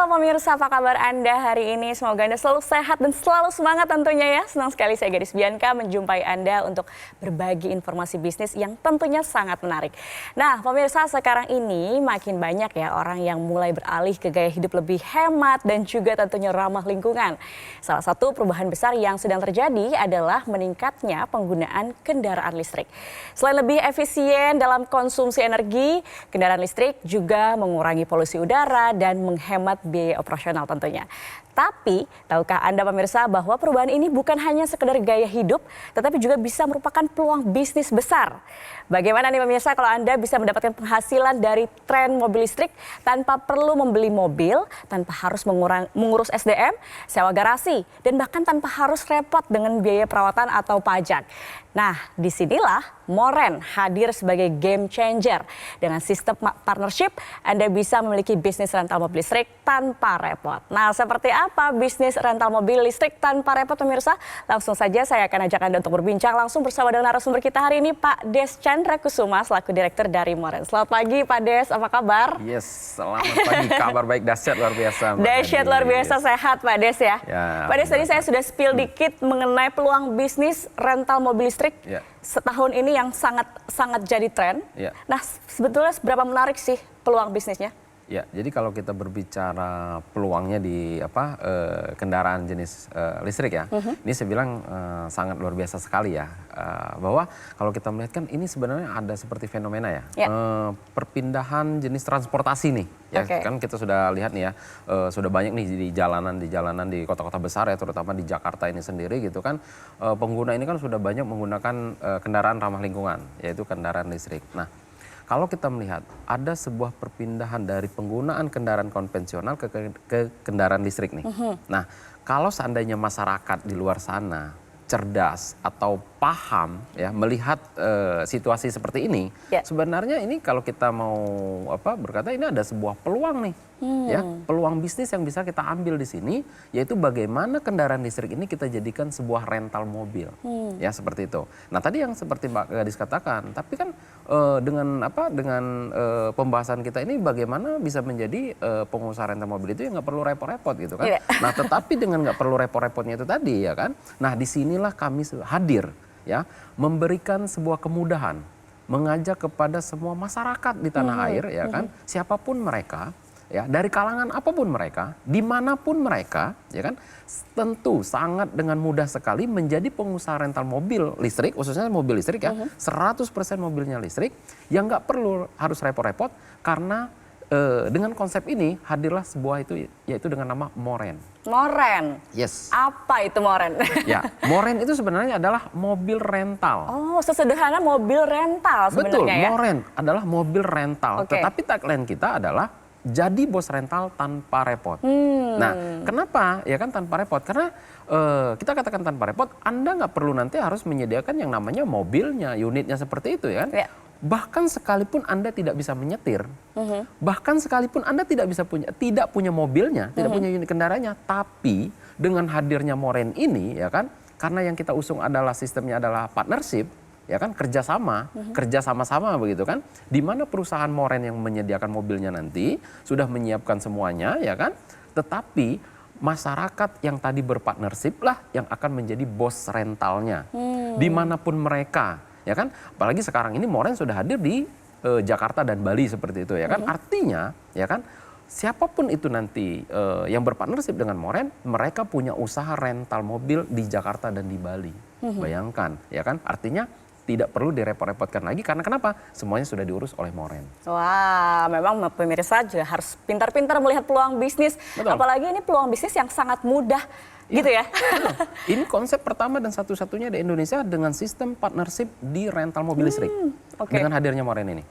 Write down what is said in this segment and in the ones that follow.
Halo pemirsa, apa kabar Anda hari ini? Semoga Anda selalu sehat dan selalu semangat tentunya ya. Senang sekali saya Gadis Bianca menjumpai Anda untuk berbagi informasi bisnis yang tentunya sangat menarik. Nah pemirsa, sekarang ini makin banyak ya orang yang mulai beralih ke gaya hidup lebih hemat dan juga tentunya ramah lingkungan. Salah satu perubahan besar yang sedang terjadi adalah meningkatnya penggunaan kendaraan listrik. Selain lebih efisien dalam konsumsi energi, kendaraan listrik juga mengurangi polusi udara dan menghemat biaya operasional tentunya. Tapi, tahukah Anda pemirsa bahwa perubahan ini bukan hanya sekedar gaya hidup, tetapi juga bisa merupakan peluang bisnis besar. Bagaimana nih pemirsa kalau Anda bisa mendapatkan penghasilan dari tren mobil listrik tanpa perlu membeli mobil, tanpa harus mengurus SDM, sewa garasi, dan bahkan tanpa harus repot dengan biaya perawatan atau pajak. Nah, disinilah Moren hadir sebagai game changer. Dengan sistem partnership, Anda bisa memiliki bisnis rental mobil listrik tanpa repot. Nah, seperti apa bisnis rental mobil listrik tanpa repot pemirsa? Langsung saja saya akan ajak Anda untuk berbincang langsung bersama dengan narasumber kita hari ini, Pak Des Chandra Kusuma, selaku Direktur dari Moren. Selamat pagi Pak Des, apa kabar? Yes, selamat pagi, kabar baik, dahsyat luar biasa. Dahsyat luar biasa, sehat Pak Des ya. Pak Des, tadi saya sudah spill dikit mengenai peluang bisnis rental mobil listrik setahun ini yang sangat jadi tren. Nah, sebetulnya seberapa menarik sih peluang bisnisnya? Ya, jadi kalau kita berbicara peluangnya di kendaraan jenis listrik ya, ini saya bilang sangat luar biasa sekali ya, bahwa kalau kita melihat kan ini sebenarnya ada seperti fenomena ya, perpindahan jenis transportasi nih, ya kan kita sudah lihat nih ya, sudah banyak nih di jalanan di kota-kota besar ya, terutama di Jakarta ini sendiri gitu kan, pengguna ini kan sudah banyak menggunakan kendaraan ramah lingkungan, yaitu kendaraan listrik. Nah, kalau kita melihat ada sebuah perpindahan dari penggunaan kendaraan konvensional ke kendaraan listrik nih. Nah, kalau seandainya masyarakat di luar sana cerdas atau paham ya melihat situasi seperti ini, sebenarnya ini kalau kita mau berkata ini ada sebuah peluang nih, ya peluang bisnis yang bisa kita ambil di sini, yaitu bagaimana kendaraan listrik ini kita jadikan sebuah rental mobil, ya seperti itu. Nah tadi yang seperti Mbak Gadis katakan, tapi kan dengan pembahasan kita ini bagaimana bisa menjadi pengusaha rental mobil itu yang nggak perlu repot-repot gitu kan. Nah tetapi dengan nggak perlu repot-repotnya itu tadi ya kan. Nah disinilah kami hadir ya memberikan sebuah kemudahan, mengajak kepada semua masyarakat di tanah air ya kan, siapapun mereka ya, dari kalangan apapun mereka, dimanapun mereka ya kan, tentu sangat dengan mudah sekali menjadi pengusaha rental mobil listrik, khususnya mobil listrik ya, 100% mobilnya listrik, yang nggak perlu harus repot-repot karena dengan konsep ini hadirlah sebuah itu, yaitu dengan nama Moren. Moren? Yes. Apa itu Moren? Ya, Moren itu sebenarnya adalah mobil rental. Oh, sesederhana mobil rental sebenarnya. Betul, ya? Moren adalah mobil rental. Tetapi tagline kita adalah jadi bos rental tanpa repot. Nah, kenapa ya kan tanpa repot? Karena kita katakan tanpa repot, Anda nggak perlu nanti harus menyediakan yang namanya mobilnya, unitnya seperti itu ya kan. Bahkan sekalipun Anda tidak bisa menyetir, bahkan sekalipun Anda tidak punya mobilnya, tidak punya unit kendaraannya, tapi dengan hadirnya Moren ini ya kan, karena yang kita usung adalah sistemnya adalah partnership, ya kan, kerjasama begitu kan, di mana perusahaan Moren yang menyediakan mobilnya nanti sudah menyiapkan semuanya ya kan, tetapi masyarakat yang tadi berpartnership lah yang akan menjadi bos rentalnya, dimanapun mereka. Ya kan, apalagi sekarang ini Moren sudah hadir di Jakarta dan Bali seperti itu ya kan, artinya ya kan siapapun itu nanti yang berpartnership dengan Moren, mereka punya usaha rental mobil di Jakarta dan di Bali. Bayangkan ya kan, artinya tidak perlu direpot-repotkan lagi karena kenapa? Semuanya sudah diurus oleh Moren. Wah, memang pemirsa juga harus pintar-pintar melihat peluang bisnis. Betul. Apalagi ini peluang bisnis yang sangat mudah gitu ya. Ini konsep pertama dan satu-satunya di Indonesia dengan sistem partnership di rental mobil listrik. Dengan hadirnya Moren ini.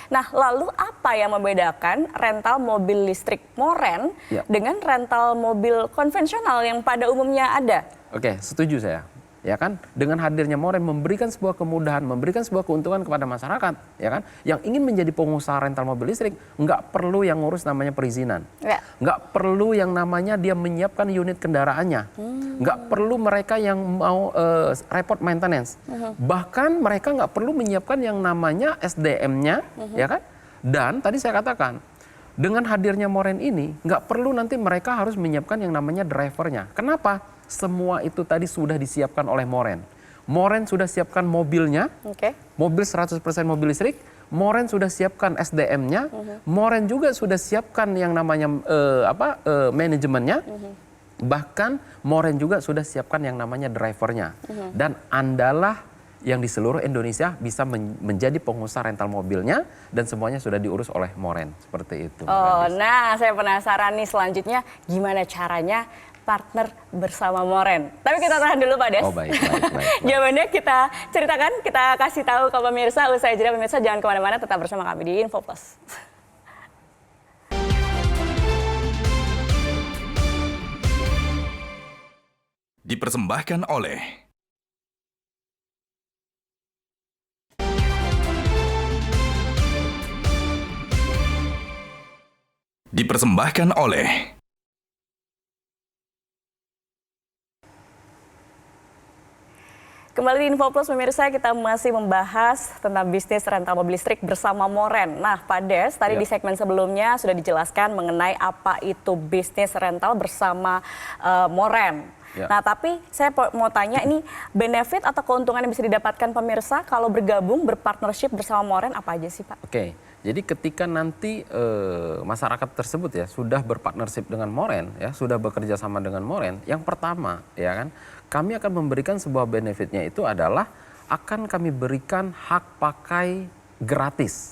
Nah, lalu apa yang membedakan rental mobil listrik Moren dengan rental mobil konvensional yang pada umumnya ada? Setuju saya. Ya kan, dengan hadirnya Moren memberikan sebuah kemudahan, memberikan sebuah keuntungan kepada masyarakat, ya kan, yang ingin menjadi pengusaha rental mobil listrik, nggak perlu yang ngurus namanya perizinan, nggak perlu yang namanya dia menyiapkan unit kendaraannya, nggak perlu mereka yang mau repot maintenance, bahkan mereka nggak perlu menyiapkan yang namanya SDM-nya, ya kan, dan tadi saya katakan dengan hadirnya Moren ini, nggak perlu nanti mereka harus menyiapkan yang namanya drivernya. Kenapa? Semua itu tadi sudah disiapkan oleh Moren. Moren sudah siapkan mobilnya, mobil 100% mobil listrik. Moren sudah siapkan SDM-nya. Moren juga sudah siapkan yang namanya manajemennya. Bahkan Moren juga sudah siapkan yang namanya drivernya. Dan Andalah yang di seluruh Indonesia bisa menjadi pengusaha rental mobilnya dan semuanya sudah diurus oleh Moren. Seperti itu. Oh, nah saya penasaran nih selanjutnya gimana caranya partner bersama Moren. Tapi kita tahan dulu Pak Des. Oh baik. Jawabannya kita ceritakan, kita kasih tahu ke pemirsa. Usai jeda pemirsa jangan kemana-mana, tetap bersama kami di Info Plus. Dipersembahkan oleh Kembali di Info Plus pemirsa, kita masih membahas tentang bisnis rental mobil listrik bersama Moren. Nah Pak Des, tadi di segmen sebelumnya sudah dijelaskan mengenai apa itu bisnis rental bersama Moren. Nah tapi saya mau tanya ini benefit atau keuntungan yang bisa didapatkan pemirsa kalau bergabung berpartnership bersama Moren apa aja sih Pak? Oke, jadi ketika nanti masyarakat tersebut ya sudah berpartnership dengan Moren, ya sudah bekerja sama dengan Moren, yang pertama ya kan kami akan memberikan sebuah benefitnya itu adalah akan kami berikan hak pakai gratis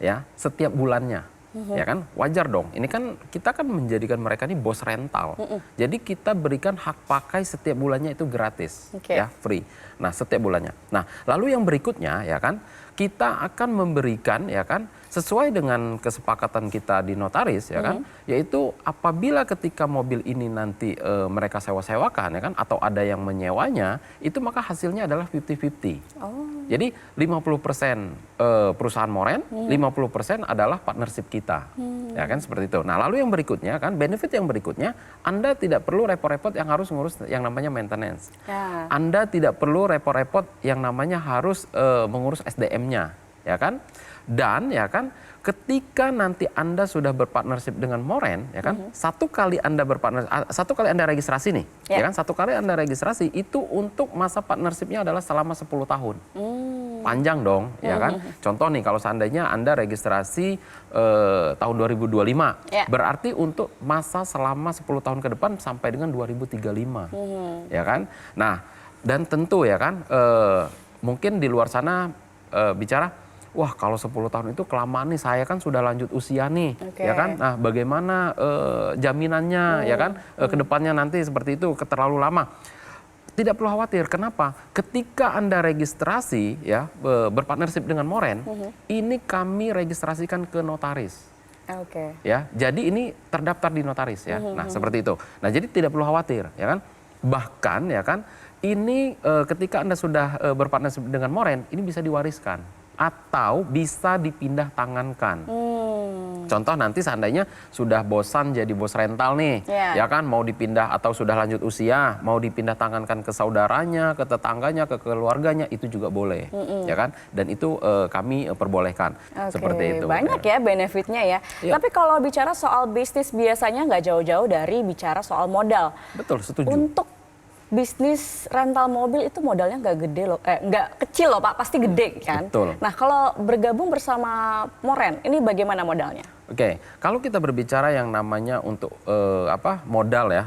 ya setiap bulannya. Ya kan wajar dong, ini kan kita kan menjadikan mereka ini bos rental, jadi kita berikan hak pakai setiap bulannya itu gratis, ya free. Nah setiap bulannya. Nah lalu yang berikutnya ya kan kita akan memberikan ya kan sesuai dengan kesepakatan kita di notaris ya kan, yaitu apabila ketika mobil ini nanti mereka sewa-sewakan ya kan atau ada yang menyewanya itu maka hasilnya adalah 50-50. Jadi 50% perusahaan Moren, 50% adalah partnership kita. Ya kan seperti itu. Nah, lalu yang berikutnya kan benefit yang berikutnya Anda tidak perlu repot-repot yang harus ngurus yang namanya maintenance. Anda tidak perlu repot-repot yang namanya harus mengurus SDM-nya, ya kan? Dan ya kan ketika nanti Anda sudah berpartnership dengan Moren ya kan satu kali Anda registrasi nih ya kan satu kali Anda registrasi itu untuk masa partnershipnya adalah selama 10 tahun. Panjang dong ya kan. Contoh nih kalau seandainya Anda registrasi tahun 2025 berarti untuk masa selama 10 tahun ke depan sampai dengan 2035 ya kan. Nah dan tentu ya kan mungkin di luar sana bicara wah kalau 10 tahun itu kelamaan nih, saya kan sudah lanjut usia nih, ya kan? Nah bagaimana jaminannya, ya kan? Kedepannya nanti seperti itu terlalu lama. Tidak perlu khawatir, kenapa? Ketika Anda registrasi, ya berpartnership dengan Moren, ini kami registrasikan ke notaris. Ya, jadi ini terdaftar di notaris ya. Nah seperti itu. Nah jadi tidak perlu khawatir, ya kan? Bahkan ya kan, ini ketika Anda sudah berpartnership dengan Moren, ini bisa diwariskan atau bisa dipindah tangankan. Contoh nanti seandainya sudah bosan jadi bos rental nih, ya kan mau dipindah atau sudah lanjut usia, mau dipindah tangankan ke saudaranya, ke tetangganya, ke keluarganya itu juga boleh, ya kan? Dan itu kami perbolehkan seperti itu. Banyak ya benefitnya ya. Tapi kalau bicara soal bisnis biasanya nggak jauh-jauh dari bicara soal modal. Betul, setuju. Untuk bisnis rental mobil itu modalnya nggak gede loh, nggak kecil loh Pak, pasti gede kan. Betul. Nah kalau bergabung bersama Moren, ini bagaimana modalnya? Oke, kalau kita berbicara yang namanya untuk modal ya,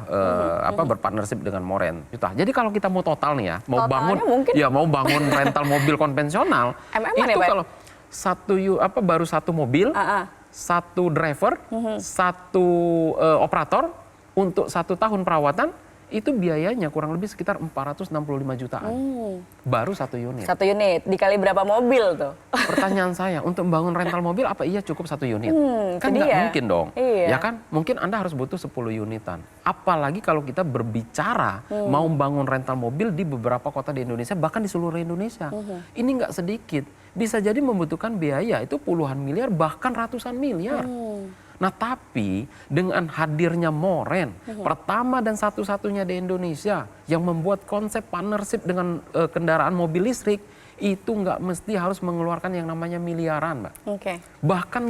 berpartnership dengan Moren, jadi kalau kita mau total nih ya, mau bangun rental mobil konvensional, itu ya, kalau baru satu mobil, satu driver, satu operator untuk 1 tahun perawatan. Itu biayanya kurang lebih sekitar 465 jutaan. Baru 1 unit. 1 unit, dikali berapa mobil tuh? Pertanyaan saya, untuk membangun rental mobil apa iya cukup 1 unit? Kan nggak mungkin dong. Ya kan, mungkin Anda harus butuh 10 unitan. Apalagi kalau kita berbicara mau membangun rental mobil di beberapa kota di Indonesia, bahkan di seluruh Indonesia. Ini nggak sedikit. Bisa jadi membutuhkan biaya itu puluhan miliar, bahkan ratusan miliar. Nah tapi dengan hadirnya Moren, pertama dan satu-satunya di Indonesia yang membuat konsep partnership dengan kendaraan mobil listrik, itu nggak mesti harus mengeluarkan yang namanya miliaran, Mbak. Oke. Bahkan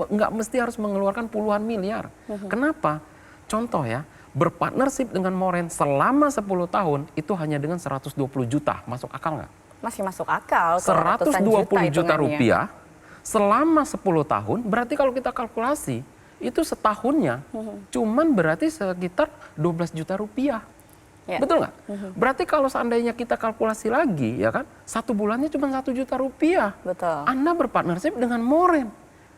nggak mesti harus mengeluarkan puluhan miliar. Kenapa? Contoh ya, berpartnership dengan Moren selama 10 tahun itu hanya dengan 120 juta. Masuk akal nggak? Masih masuk akal. Kalau ratusan 120 juta hitungannya. rupiah selama 10 tahun, berarti kalau kita kalkulasi, itu setahunnya cuman berarti sekitar 12 juta rupiah. Ya. Betul nggak? Berarti kalau seandainya kita kalkulasi lagi, ya kan, satu bulannya cuma 1 juta rupiah. Betul. Anda berpartnership dengan Moren.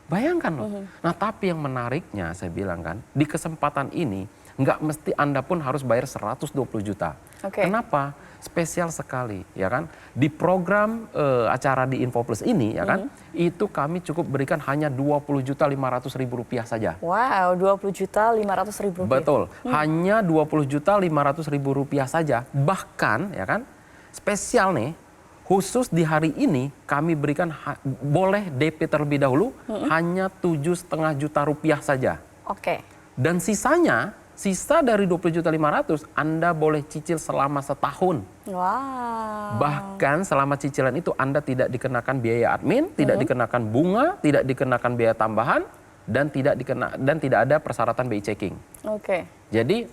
Bayangkan loh. Nah, tapi yang menariknya saya bilang kan, di kesempatan ini nggak mesti Anda pun harus bayar 120 juta. Oke. Kenapa? Spesial sekali, ya kan? Di program acara di InfoPlus ini, ya kan, itu kami cukup berikan hanya 20.500.000 rupiah saja. Wow, 20.500.000 rupiah. Betul, hanya 20.500.000 rupiah saja. Bahkan, ya kan, spesial nih, khusus di hari ini kami berikan boleh DP terlebih dahulu hanya 7,5 juta rupiah saja. Oke. Dan sisa dari 20.500.000 Anda boleh cicil selama setahun. Wow. Bahkan selama cicilan itu Anda tidak dikenakan biaya admin, tidak dikenakan bunga, tidak dikenakan biaya tambahan, dan tidak ada persyaratan BI checking. Oke. Jadi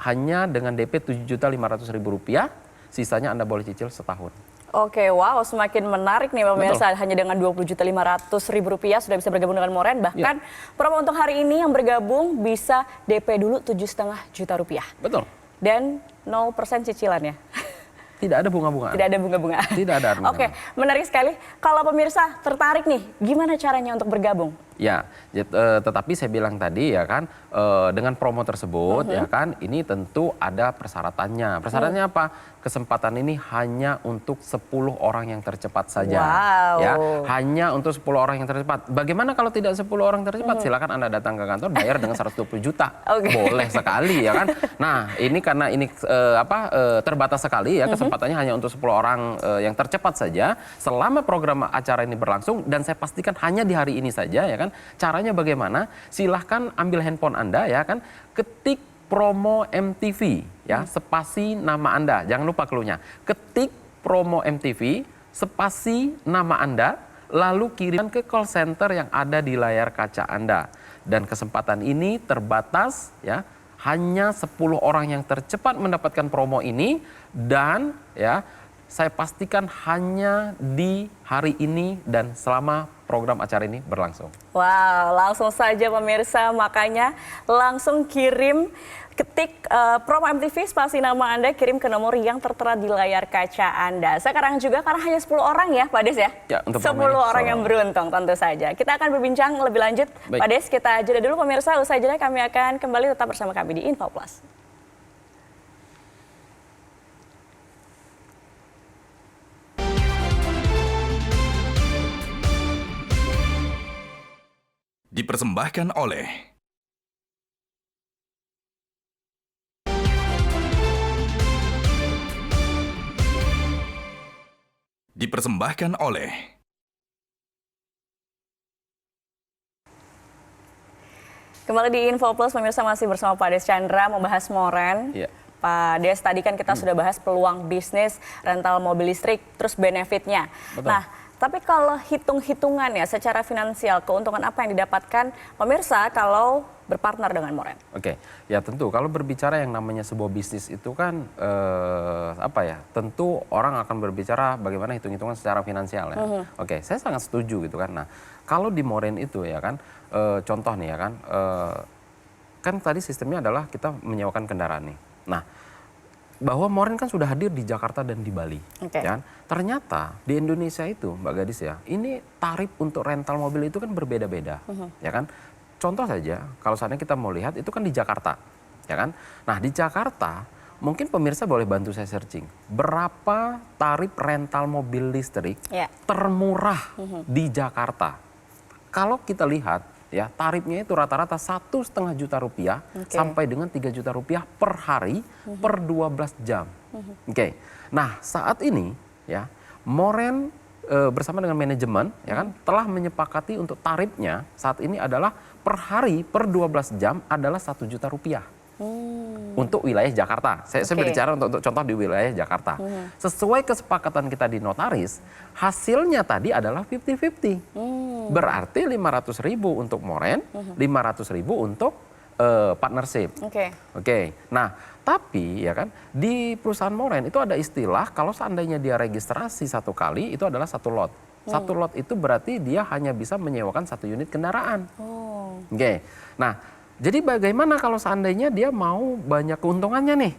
hanya dengan DP 7.500.000 rupiah, sisanya Anda boleh cicil setahun. Oke, wow, semakin menarik nih pemirsa. Hanya dengan 20.500.000 rupiah sudah bisa bergabung dengan Moren. Bahkan promo untuk hari ini yang bergabung bisa DP dulu 7,5 juta rupiah. Betul. Dan 0% cicilannya. Tidak ada bunga-bungaan. Tidak ada bunga-bungaan. Tidak ada bunga-bungaan. Oke, menarik sekali. Kalau pemirsa tertarik nih, gimana caranya untuk bergabung? Ya, tetapi saya bilang tadi ya kan, dengan promo tersebut ya kan, ini tentu ada persyaratannya. Persyaratannya apa? Kesempatan ini hanya untuk 10 orang yang tercepat saja. Wow. Ya, hanya untuk 10 orang yang tercepat. Bagaimana kalau tidak 10 orang tercepat? Silakan Anda datang ke kantor bayar dengan 120 juta. Oke. Boleh sekali ya kan. Nah, ini karena ini terbatas sekali ya, kesempatannya hanya untuk 10 orang yang tercepat saja selama program acara ini berlangsung, dan saya pastikan hanya di hari ini saja ya kan. Caranya bagaimana? Silahkan ambil handphone Anda ya kan, ketik promo MTV ya, spasi nama Anda, jangan lupa cluenya. Ketik promo MTV, spasi nama Anda, lalu kirimkan ke call center yang ada di layar kaca Anda. Dan kesempatan ini terbatas ya, hanya 10 orang yang tercepat mendapatkan promo ini, dan ya saya pastikan hanya di hari ini dan selama program acara ini berlangsung. Wow, langsung saja pemirsa, makanya langsung ketik promo MTV spasi nama Anda, kirim ke nomor yang tertera di layar kaca Anda. Sekarang juga karena hanya 10 orang ya Pak Des ya? Ya, untuk 10 orang yang beruntung tentu saja. Kita akan berbincang lebih lanjut. Baik. Pak Des, kita jeda dulu pemirsa, usai jeda kami akan kembali tetap bersama kami di InfoPlus. Dipersembahkan oleh Kembali di InfoPlus, pemirsa masih bersama Pak Des Chandra membahas Moren. Iya. Pak Des, tadi kan kita sudah bahas peluang bisnis rental mobil listrik, terus benefitnya. Betul. Nah, tapi kalau hitung-hitungan ya secara finansial, keuntungan apa yang didapatkan pemirsa kalau berpartner dengan Moren? Oke, ya tentu kalau berbicara yang namanya sebuah bisnis itu kan tentu orang akan berbicara bagaimana hitung-hitungan secara finansial ya. Oke, saya sangat setuju gitu kan. Nah, kalau di Moren itu ya kan, contoh nih ya kan, kan tadi sistemnya adalah kita menyewakan kendaraan nih. Nah, bahwa Moren kan sudah hadir di Jakarta dan di Bali. Oke. Ya kan? Ternyata di Indonesia itu, Mbak Gadis ya, ini tarif untuk rental mobil itu kan berbeda-beda, ya kan? Contoh saja, kalau seandainya kita mau lihat itu kan di Jakarta, ya kan? Nah di Jakarta, mungkin pemirsa boleh bantu saya searching, berapa tarif rental mobil listrik termurah di Jakarta? Kalau kita lihat, ya tarifnya itu rata-rata 1,5 juta rupiah sampai dengan 3 juta rupiah per hari per 12 jam. Oke. Nah saat ini ya Moren bersama dengan manajemen ya kan telah menyepakati untuk tarifnya saat ini adalah per hari per 12 jam adalah 1 juta rupiah. untuk wilayah Jakarta. Saya berbicara untuk contoh di wilayah Jakarta. Sesuai kesepakatan kita di notaris, hasilnya tadi adalah 50-50. Berarti 500.000 untuk moren, 500.000 untuk partnership. Oke. Nah, tapi ya kan di perusahaan moren itu ada istilah kalau seandainya dia registrasi satu kali itu adalah satu lot. Satu lot itu berarti dia hanya bisa menyewakan satu unit kendaraan. Oke. Nah, jadi bagaimana kalau seandainya dia mau banyak keuntungannya nih?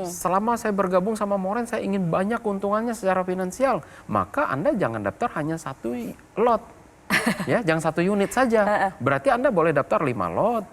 Selama saya bergabung sama moren saya ingin banyak keuntungannya secara finansial. Maka Anda jangan daftar hanya satu lot. Ya, jangan satu unit saja. Berarti Anda boleh daftar 5 lot.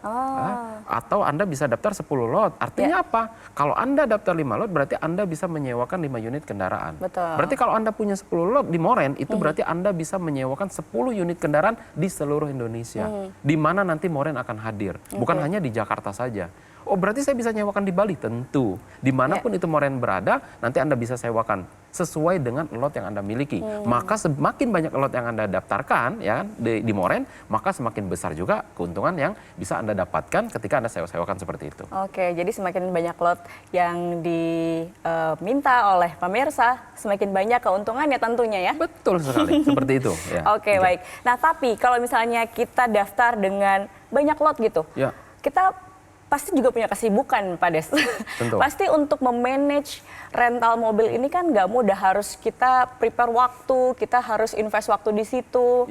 Atau Anda bisa daftar 10 lot. Artinya apa? Kalau Anda daftar 5 lot berarti Anda bisa menyewakan 5 unit kendaraan. Berarti kalau Anda punya 10 lot di moren itu berarti Anda bisa menyewakan 10 unit kendaraan di seluruh Indonesia. Di mana nanti moren akan hadir. Bukan hanya di Jakarta saja. Oh, berarti saya bisa nyewakan di Bali? Tentu. Dimanapun itu moren berada, nanti Anda bisa sewakan sesuai dengan lot yang Anda miliki. Maka semakin banyak lot yang Anda daftarkan ya di moren, maka semakin besar juga keuntungan yang bisa Anda dapatkan ketika Anda sewa-sewakan seperti itu. Oke, jadi semakin banyak lot yang diminta oleh pemirsa, semakin banyak keuntungannya tentunya ya? Betul sekali, seperti itu. Ya. Oke, baik. Nah, tapi kalau misalnya kita daftar dengan banyak lot gitu, kita pasti juga punya kesibukan, Pak Des. Tentu. Pasti untuk memanage rental mobil ini kan nggak mudah, harus kita prepare waktu, kita harus invest waktu di situ,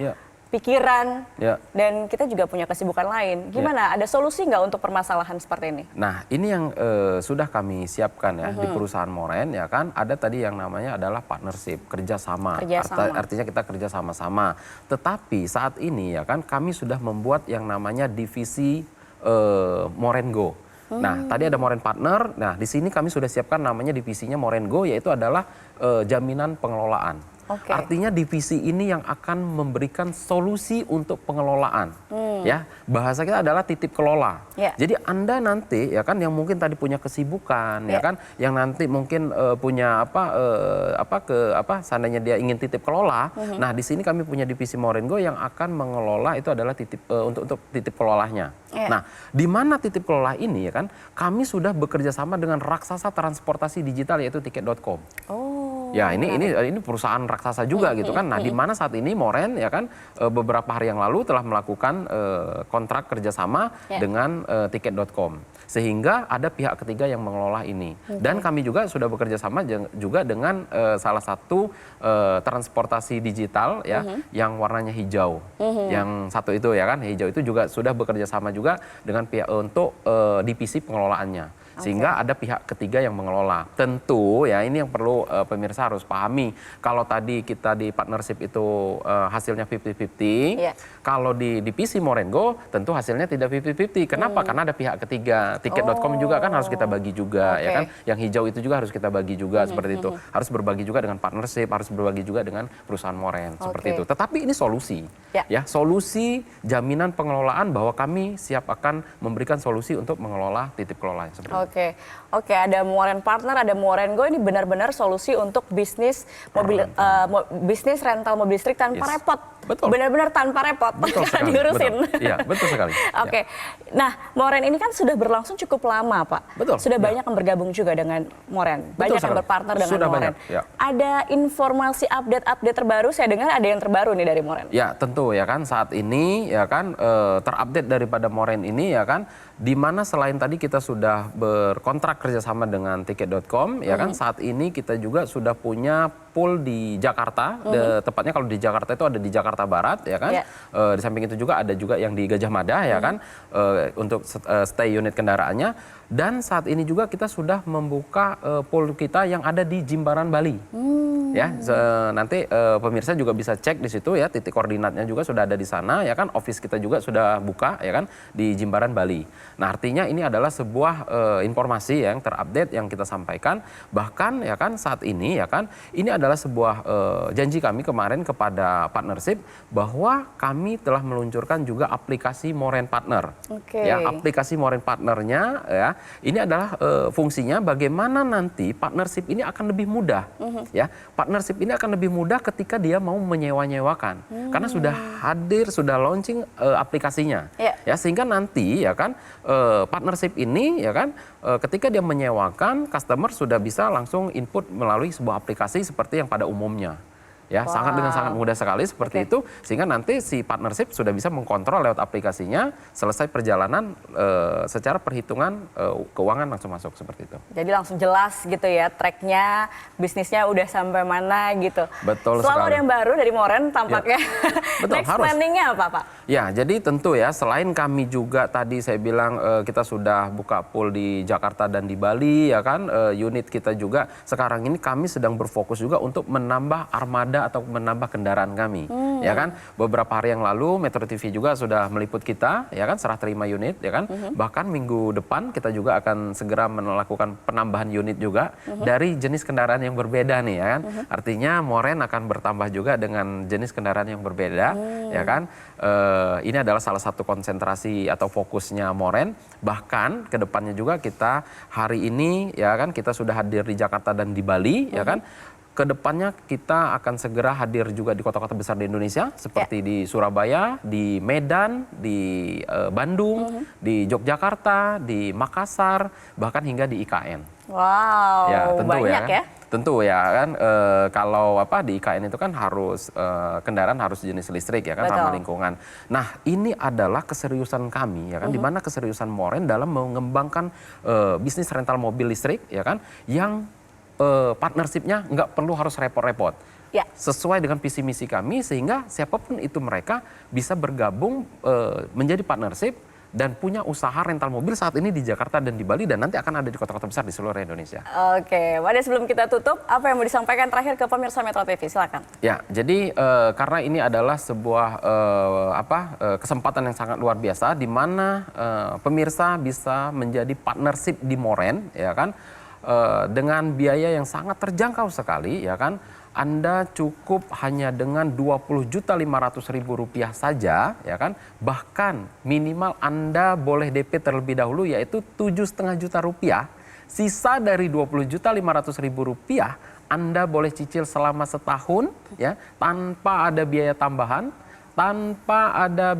pikiran, dan kita juga punya kesibukan lain. Gimana? Ada solusi nggak untuk permasalahan seperti ini? Nah, ini yang sudah kami siapkan ya di perusahaan moren ya kan. Ada tadi yang namanya adalah partnership, kerjasama. Artinya kita kerja sama-sama. Tetapi saat ini ya kan kami sudah membuat yang namanya divisi Moren Go. Nah, tadi ada Moren Partner. Nah, di sini kami sudah siapkan namanya divisinya Moren Go, yaitu adalah jaminan pengelolaan. Artinya divisi ini yang akan memberikan solusi untuk pengelolaan. Ya, bahasa kita adalah titip kelola. Jadi Anda nanti ya kan yang mungkin tadi punya kesibukan ya kan, yang nanti mungkin punya seandainya dia ingin titip kelola. Nah, di sini kami punya divisi Moren Go yang akan mengelola itu adalah titip untuk titip kelolanya. Nah, di mana titip kelola ini ya kan, kami sudah bekerja sama dengan raksasa transportasi digital yaitu tiket.com. Ya, ini perusahaan raksasa juga gitu kan. Nah, di mana saat ini moren ya kan beberapa hari yang lalu telah melakukan kontrak kerjasama dengan tiket.com. Sehingga ada pihak ketiga yang mengelola ini. Dan kami juga sudah bekerja sama juga dengan salah satu transportasi digital ya yang warnanya hijau. Yang satu itu ya kan, hijau itu juga sudah bekerja sama juga dengan pihak untuk divisi pengelolaannya. Sehingga ada pihak ketiga yang mengelola. Tentu ya ini yang perlu pemirsa harus pahami. Kalau tadi kita di partnership itu hasilnya 50-50, kalau di divisi Moren Go tentu hasilnya tidak 50-50. Kenapa? Karena ada pihak ketiga. Tiket.com juga kan harus kita bagi juga ya kan. Yang hijau itu juga harus kita bagi juga seperti itu. Harus berbagi juga dengan partnership, harus berbagi juga dengan perusahaan moren seperti itu. Tetapi ini solusi. Ya, solusi jaminan pengelolaan bahwa kami siap akan memberikan solusi untuk mengelola titip kelola seperti itu. Oke, ada Moren Partner, ada Moren Go, ini benar-benar solusi untuk bisnis bisnis rental mobil listrik tanpa repot. Benar-benar tanpa repot, karena diurusin. Iya, betul sekali. Oke. Nah, Moren ini kan sudah berlangsung cukup lama, Pak. Sudah banyak yang bergabung juga dengan Moren. Banyak yang berpartner dengan Moren. Ada informasi update terbaru, saya dengar ada yang terbaru nih dari Moren. Ya, tentu ya kan saat ini ya kan terupdate daripada Moren ini ya kan, di mana selain tadi kita sudah berkontrak kerjasama dengan tiket.com ya kan, saat ini kita juga sudah punya pool di Jakarta, tepatnya kalau di Jakarta itu ada di Jakarta Barat ya kan, di samping itu juga ada juga yang di Gajah Mada ya kan, untuk stay unit kendaraannya. Dan saat ini juga kita sudah membuka pool kita yang ada di Jimbaran Bali. Ya, nanti pemirsa juga bisa cek di situ ya, titik koordinatnya juga sudah ada di sana ya kan, office kita juga sudah buka ya kan di Jimbaran Bali. Nah, artinya ini adalah sebuah informasi yang terupdate yang kita sampaikan. Bahkan ya kan saat ini ya kan, ini adalah sebuah janji kami kemarin kepada partnership bahwa kami telah meluncurkan juga aplikasi Moren Partner. Ya, aplikasi Moren Partnernya ya, ini adalah fungsinya bagaimana nanti partnership ini akan lebih mudah. Ya, partnership ini akan lebih mudah ketika dia mau menyewa-nyewakan. Karena sudah hadir, sudah launching aplikasinya. Ya, sehingga nanti ya kan partnership ini ya kan ketika dia menyewakan, customer sudah bisa langsung input melalui sebuah aplikasi seperti yang pada umumnya. Ya, dengan sangat mudah sekali seperti itu, sehingga nanti si partnership sudah bisa mengkontrol lewat aplikasinya, selesai perjalanan secara perhitungan keuangan langsung masuk seperti itu. Jadi langsung jelas gitu ya, tracknya, bisnisnya udah sampai mana gitu. Betul Selalu sekali. ada yang baru dari Moren tampaknya. Betul, Next harus. planningnya apa Pak? Ya, jadi tentu ya, selain kami juga tadi saya bilang kita sudah buka pool di Jakarta dan di Bali, ya kan, unit kita juga sekarang ini kami sedang berfokus juga untuk menambah armada atau menambah kendaraan kami, ya kan. Beberapa hari yang lalu Metro TV juga sudah meliput kita, ya kan, serah terima unit, ya kan. Bahkan minggu depan kita juga akan segera melakukan penambahan unit juga dari jenis kendaraan yang berbeda nih, ya kan. Artinya Moren akan bertambah juga dengan jenis kendaraan yang berbeda, ya kan. Ini adalah salah satu konsentrasi atau fokusnya Moren. Bahkan ke depannya juga kita hari ini, ya kan, kita sudah hadir di Jakarta dan di Bali, ya kan. Kedepannya kita akan segera hadir juga di kota-kota besar di Indonesia seperti di Surabaya, di Medan, di Bandung, di Yogyakarta, di Makassar, bahkan hingga di IKN. Wow, Ya, tentu banyak ya. Tentu ya kan, kalau di IKN itu kan harus kendaraan harus jenis listrik ya kan, Betul. ramah lingkungan. Nah, ini adalah keseriusan kami ya kan, di mana keseriusan Moren dalam mengembangkan bisnis rental mobil listrik ya kan, yang partnershipnya nggak perlu harus repot-repot. Ya. Sesuai dengan visi misi kami, sehingga siapapun itu mereka bisa bergabung menjadi partnership dan punya usaha rental mobil saat ini di Jakarta dan di Bali, dan nanti akan ada di kota-kota besar di seluruh Indonesia. Oke, Wade, sebelum kita tutup, apa yang mau disampaikan terakhir ke pemirsa Metro TV? Silakan. Ya, jadi karena ini adalah sebuah kesempatan yang sangat luar biasa, di mana pemirsa bisa menjadi partnership di Moren, ya kan, dengan biaya yang sangat terjangkau sekali, ya kan. Anda cukup hanya dengan Rp20.500.000 saja, ya kan. Bahkan minimal Anda boleh DP terlebih dahulu, yaitu Rp7,5 juta. Sisa dari Rp20.500.000 Anda boleh cicil selama setahun, ya, tanpa ada biaya tambahan, tanpa ada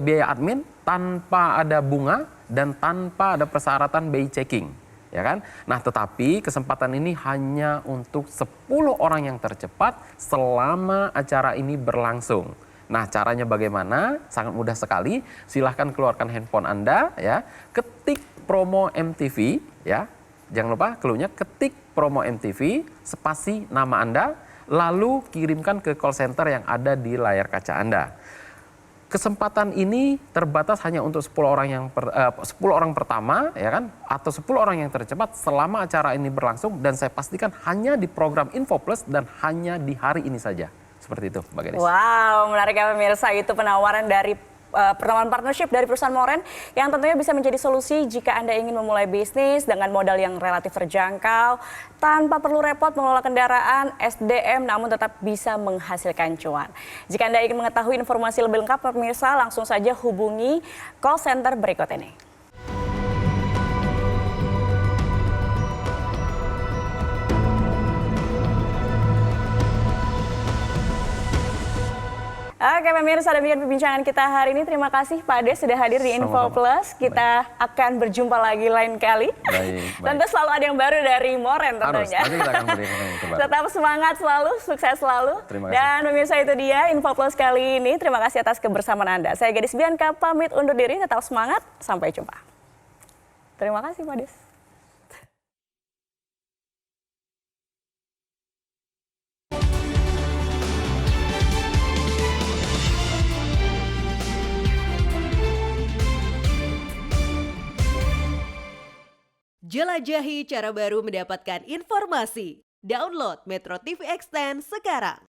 biaya admin, tanpa ada bunga, dan tanpa ada persyaratan BI checking. Ya kan? Nah, tetapi kesempatan ini hanya untuk 10 orang yang tercepat selama acara ini berlangsung. Nah, caranya bagaimana? Sangat mudah sekali. Silahkan keluarkan handphone Anda, ya. Ketik promo MTV, ya. Jangan lupa clue-nya, ketik promo MTV, spasi nama Anda, lalu kirimkan ke call center yang ada di layar kaca Anda. Kesempatan ini terbatas hanya untuk 10 orang pertama, ya kan, atau 10 orang yang tercepat selama acara ini berlangsung, dan saya pastikan hanya di program Info Plus dan hanya di hari ini saja. Seperti itu, Mbak Gadis. Wow, menarik ya pemirsa, itu penawaran dari penawaran partnership dari perusahaan Moren yang tentunya bisa menjadi solusi jika Anda ingin memulai bisnis dengan modal yang relatif terjangkau, tanpa perlu repot mengelola kendaraan, SDM, namun tetap bisa menghasilkan cuan. Jika Anda ingin mengetahui informasi lebih lengkap, pemirsa langsung saja hubungi call center berikut ini. Oke pemirsa, demikian perbincangan kita hari ini. Terima kasih Pak Ades sudah hadir di Info Sama-sama. Plus. Kita akan berjumpa lagi lain kali. Baik. Tentu selalu ada yang baru dari Moren Harus, tentunya. nanti kita akan berikan yang terbaru. Tetap semangat selalu, sukses selalu. Terima kasih. Dan pemirsa, itu dia Info Plus kali ini. Terima kasih atas kebersamaan Anda. Saya Gadis Bianca pamit undur diri. Tetap semangat, sampai jumpa. Terima kasih Pak Ades. Jelajahi cara baru mendapatkan informasi. Download Metro TV Extend sekarang.